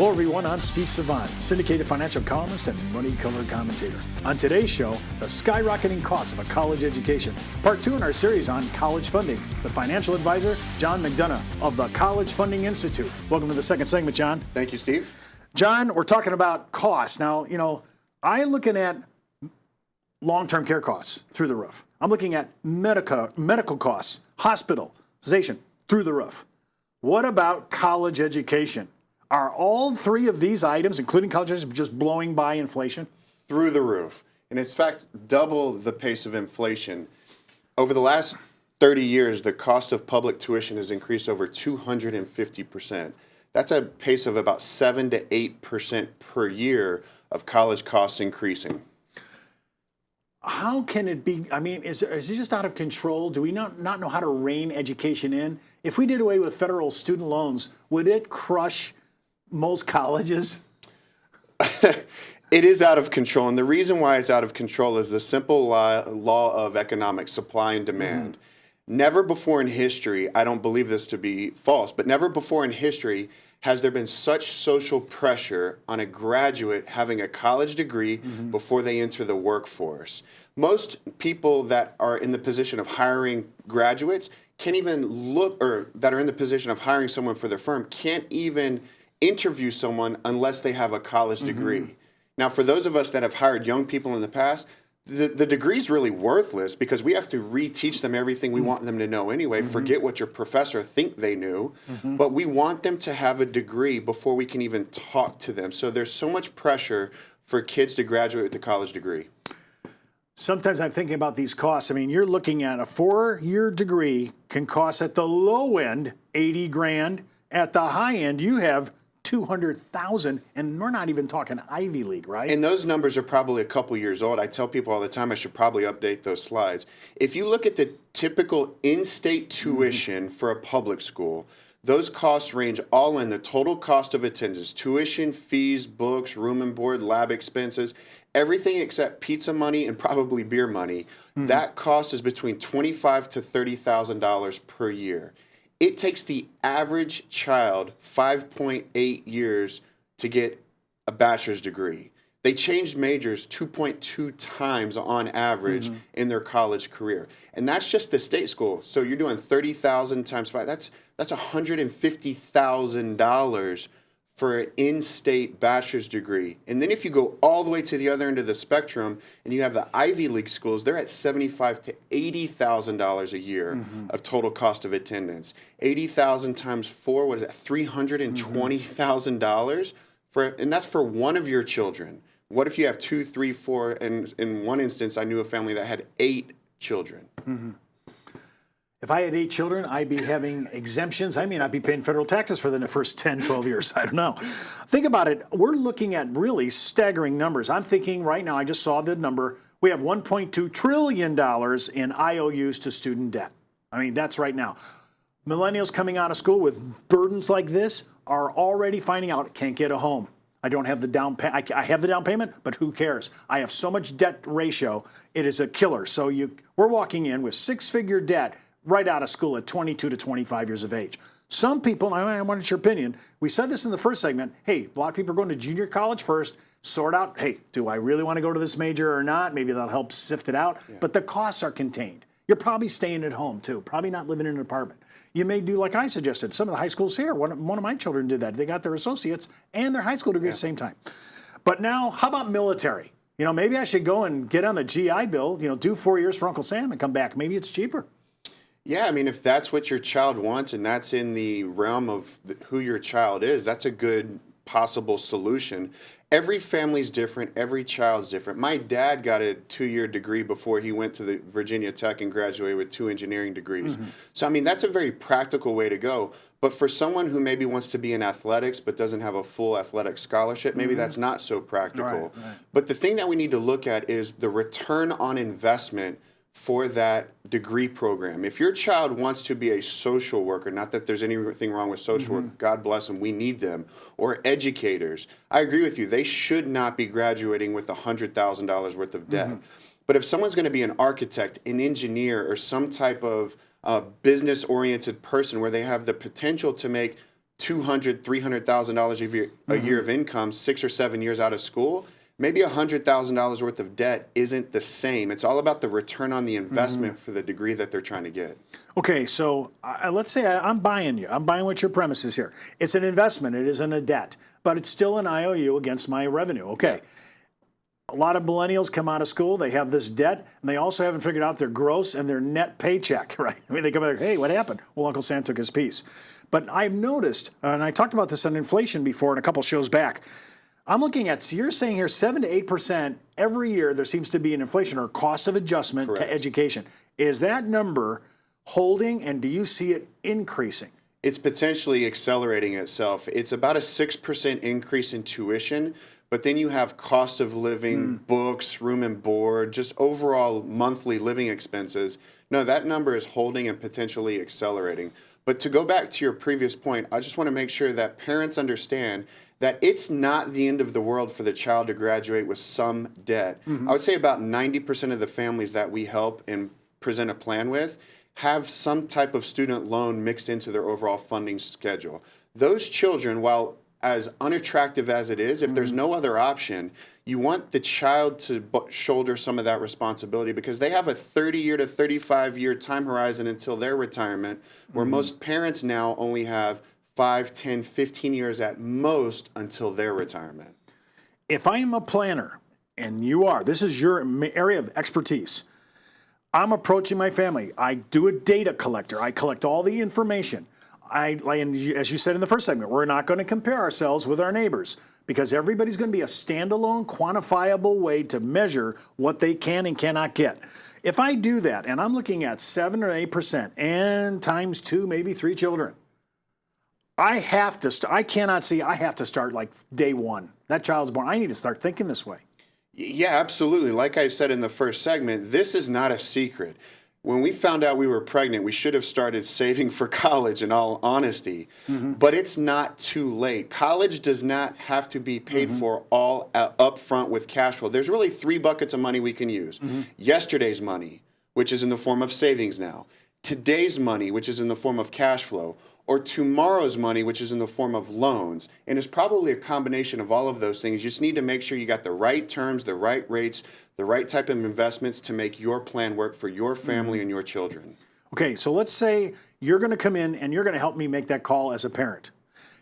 Hello everyone, I'm Steve Savant, syndicated financial columnist and money color commentator. On today's show, the skyrocketing cost of a college education. Part 2 in our series on college funding. The financial advisor, John McDonough of the College Funding Institute. Welcome to the second segment, John. Thank you, Steve. John, we're talking about costs. Now, I'm looking at long-term care costs through the roof. I'm looking at medical costs, hospitalization through the roof. What about college education? Are all three of these items, including college education, just blowing by inflation? Through the roof. And in fact, double the pace of inflation. Over the last 30 years, the cost of public tuition has increased over 250%. That's a pace of about 7 to 8% per year of college costs increasing. How can it be? I mean, is it just out of control? Do we not know how to rein education in? If we did away with federal student loans, would it crush most colleges? It is out of control. And the reason why it's out of control is the simple law of economic supply and demand. Never before in history, I don't believe this to be false, but never before in history has there been such social pressure on a graduate having a college degree before they enter the workforce. Most people that are in the position of hiring graduates can't even look, or that are in the position of hiring someone for their firm, can't even interview someone unless they have a college degree. Now, for those of us that have hired young people in the past, the degree is really worthless because we have to reteach them everything we want them to know anyway. Forget what your professor think they knew, but we want them to have a degree before we can even talk to them. So there's so much pressure for kids to graduate with a college degree. Sometimes I'm thinking about these costs. I mean, you're looking at a 4-year degree can cost at the low end 80 grand. At the high end, you have 200,000, and we're not even talking Ivy League, right? And those numbers are probably a couple years old. I tell people all the time I should probably update those slides. If you look at the typical in-state tuition for a public school, those costs range all in the total cost of attendance, tuition, fees, books, room and board, lab expenses, everything except pizza money and probably beer money. That cost is between $25,000 to $30,000 per year. It takes the average child 5.8 years to get a bachelor's degree. They changed majors 2.2 times on average in their college career. And that's just the state school. So you're doing 30,000 times 5. That's $150,000 for an in-state bachelor's degree. And then if you go all the way to the other end of the spectrum and you have the Ivy League schools, they're at $75,000 to $80,000 a year of total cost of attendance. 80,000 times 4, what is that? $320,000 and that's for one of your children. What if you have 2, 3, 4, and in one instance, I knew a family that had 8 children. If I had 8 children, I'd be having exemptions. I may not be paying federal taxes for the first 10, 12 years. I don't know. Think about it. We're looking at really staggering numbers. I'm thinking right now, I just saw the number. We have $1.2 trillion in IOUs to student debt. I mean, that's right now. Millennials coming out of school with burdens like this are already finding out, can't get a home. I don't have the down payment. I have the down payment, but who cares? I have so much debt ratio, it is a killer. So we're walking in with 6-figure debt right out of school at 22 to 25 years of age. Some people, I wanted your opinion, we said this in the first segment, hey, a lot of people are going to junior college first, sort out, hey, do I really want to go to this major or not? Maybe that'll help sift it out. Yeah. But the costs are contained. You're probably staying at home too, probably not living in an apartment. You may do like I suggested. Some of the high schools here, one of my children did that. They got their associates and their high school degree at the same time. But now, how about military? Maybe I should go and get on the GI Bill, do 4 years for Uncle Sam and come back. Maybe it's cheaper. Yeah, I mean, if that's what your child wants and that's in the realm of who your child is, that's a good possible solution. Every family's different. Every child's different. My dad got a 2-year degree before he went to the Virginia Tech and graduated with 2 engineering degrees. So, I mean, that's a very practical way to go. But for someone who maybe wants to be in athletics but doesn't have a full athletic scholarship, maybe that's not so practical. Right. But the thing that we need to look at is the return on investment for that degree program. If your child wants to be a social worker, not that there's anything wrong with social work, God bless them, we need them, or educators, I agree with you, they should not be graduating with $100,000 worth of debt. But if someone's going to be an architect, an engineer, or some type of business-oriented person where they have the potential to make $300,000 a year of income, 6 or 7 years out of school, maybe $100,000 worth of debt isn't the same. It's all about the return on the investment for the degree that they're trying to get. Okay, so let's say I'm buying you. I'm buying what your premise is here. It's an investment. It isn't a debt, but it's still an IOU against my revenue. Okay. A lot of millennials come out of school, they have this debt, and they also haven't figured out their gross and their net paycheck, right? I mean, they come out, hey, what happened? Well, Uncle Sam took his piece. But I've noticed, and I talked about this on inflation before in a couple shows back, I'm looking at, so you're saying here 7 to 8% every year there seems to be an inflation or cost of adjustment Correct. to education. Is that number holding, and do you see it increasing? It's potentially accelerating itself. It's about a 6% increase in tuition, but then you have cost of living, books, room and board, just overall monthly living expenses. No, that number is holding and potentially accelerating. But to go back to your previous point, I just want to make sure that parents understand that it's not the end of the world for the child to graduate with some debt. I would say about 90% of the families that we help and present a plan with have some type of student loan mixed into their overall funding schedule. Those children, while as unattractive as it is, if there's no other option, you want the child to shoulder some of that responsibility because they have a 30-year to 35-year time horizon until their retirement, where most parents now only have 5, 10, 15 years at most until their retirement. If I am a planner, and you are, this is your area of expertise, I'm approaching my family. I do a data collector. I collect all the information. And as you said in the first segment, we're not going to compare ourselves with our neighbors because everybody's going to be a standalone, quantifiable way to measure what they can and cannot get. If I do that, and I'm looking at 7 or 8% and times 2, maybe 3 children, I have to. I cannot see. I have to start like day one. That child's born. I need to start thinking this way. Yeah, absolutely. Like I said in the first segment, this is not a secret. When we found out we were pregnant, we should have started saving for college, in all honesty. But it's not too late. College does not have to be paid for all up front with cash flow. There's really 3 buckets of money we can use. Yesterday's money, which is in the form of savings now. Today's money, which is in the form of cash flow. Or tomorrow's money, which is in the form of loans. And it's probably a combination of all of those things. You just need to make sure you got the right terms, the right rates, the right type of investments to make your plan work for your family and your children. Okay, so let's say you're going to come in and you're going to help me make that call as a parent.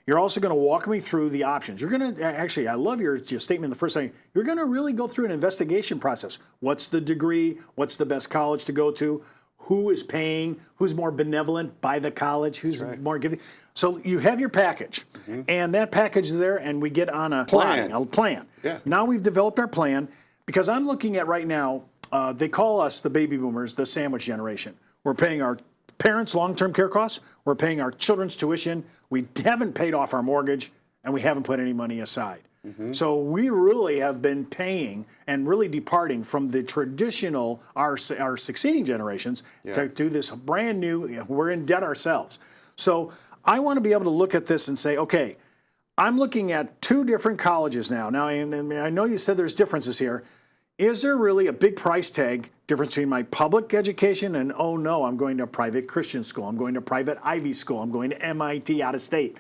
You're also going to walk me through the options. You're going to, actually, I love your statement in the first thing. You're going to really go through an investigation process. What's the degree? What's the best college to go to? Who is paying? Who's more benevolent by the college? Who's more giving? So you have your package, and that package is there, and we get on a plan. Yeah. Now we've developed our plan because I'm looking at right now, they call us, the baby boomers, the sandwich generation. We're paying our parents' long-term care costs. We're paying our children's tuition. We haven't paid off our mortgage, and we haven't put any money aside. So we really have been paying and really departing from the traditional, our succeeding generations to do this brand new, we're in debt ourselves. So I want to be able to look at this and say, okay, I'm looking at 2 different colleges now. Now, and I know you said there's differences here. Is there really a big price tag difference between my public education and, oh no, I'm going to a private Christian school, I'm going to a private Ivy school, I'm going to MIT out of state?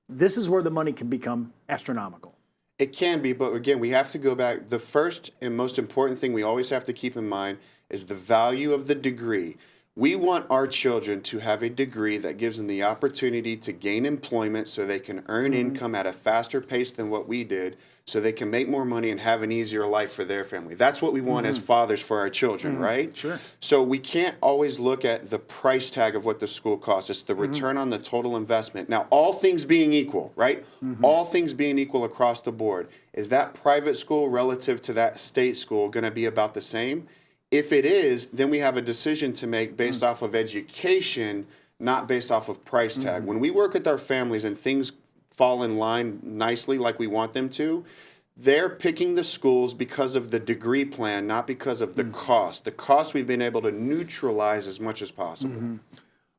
This is where the money can become astronomical. It can be, but again, we have to go back. The first and most important thing we always have to keep in mind is the value of the degree. We want our children to have a degree that gives them the opportunity to gain employment so they can earn income at a faster pace than what we did, so they can make more money and have an easier life for their family. That's what we want as fathers for our children, right? Sure. So we can't always look at the price tag of what the school costs. It's the return on the total investment. Now, all things being equal, right? All things being equal across the board, is that private school relative to that state school going to be about the same? If it is, then we have a decision to make based off of education, not based off of price tag. When we work with our families and things fall in line nicely like we want them to, they're picking the schools because of the degree plan, not because of the cost. The cost we've been able to neutralize as much as possible.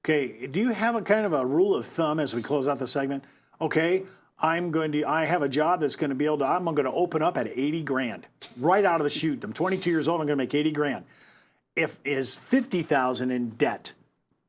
Okay, do you have a kind of a rule of thumb as we close out the segment? Okay, I have a job that's going to be able to, I'm going to open up at 80 grand right out of the chute. I'm 22 years old, I'm going to make 80 grand. Is 50,000 in debt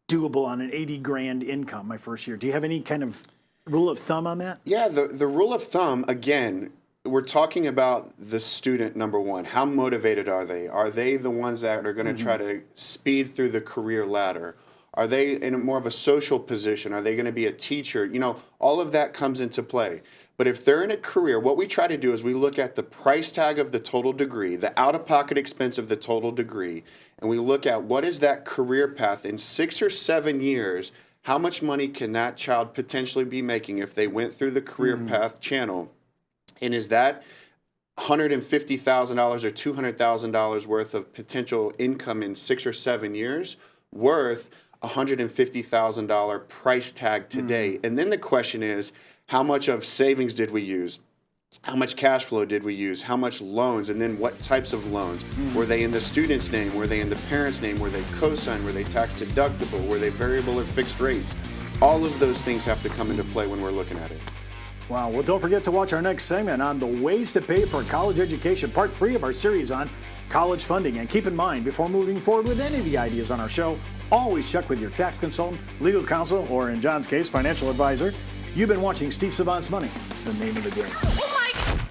doable on an 80 grand income my first year? Do you have any kind of Rule of thumb on that? Yeah, the rule of thumb, again, we're talking about the student, number one. How motivated are they? Are they the ones that are going to try to speed through the career ladder? Are they in more of a social position? Are they going to be a teacher? You know, all of that comes into play. But if they're in a career, what we try to do is we look at the price tag of the total degree, the out-of-pocket expense of the total degree, and we look at what is that career path in 6 or 7 years. How much money can that child potentially be making if they went through the career path channel? And is that $150,000 or $200,000 worth of potential income in 6 or 7 years worth $150,000 price tag today? And then the question is, how much of savings did we use? How much cash flow did we use? How much loans? And then what types of loans? Were they in the student's name? Were they in the parent's name? Were they co-signed? Were they tax deductible? Were they variable or fixed rates? All of those things have to come into play when we're looking at it. Wow. Well, don't forget to watch our next segment on the ways to pay for college education, part 3 of our series on college funding. And keep in mind, before moving forward with any of the ideas on our show, always check with your tax consultant, legal counsel, or in John's case, financial advisor. You've been watching Steve Savant's Money, the name of the game. Oh my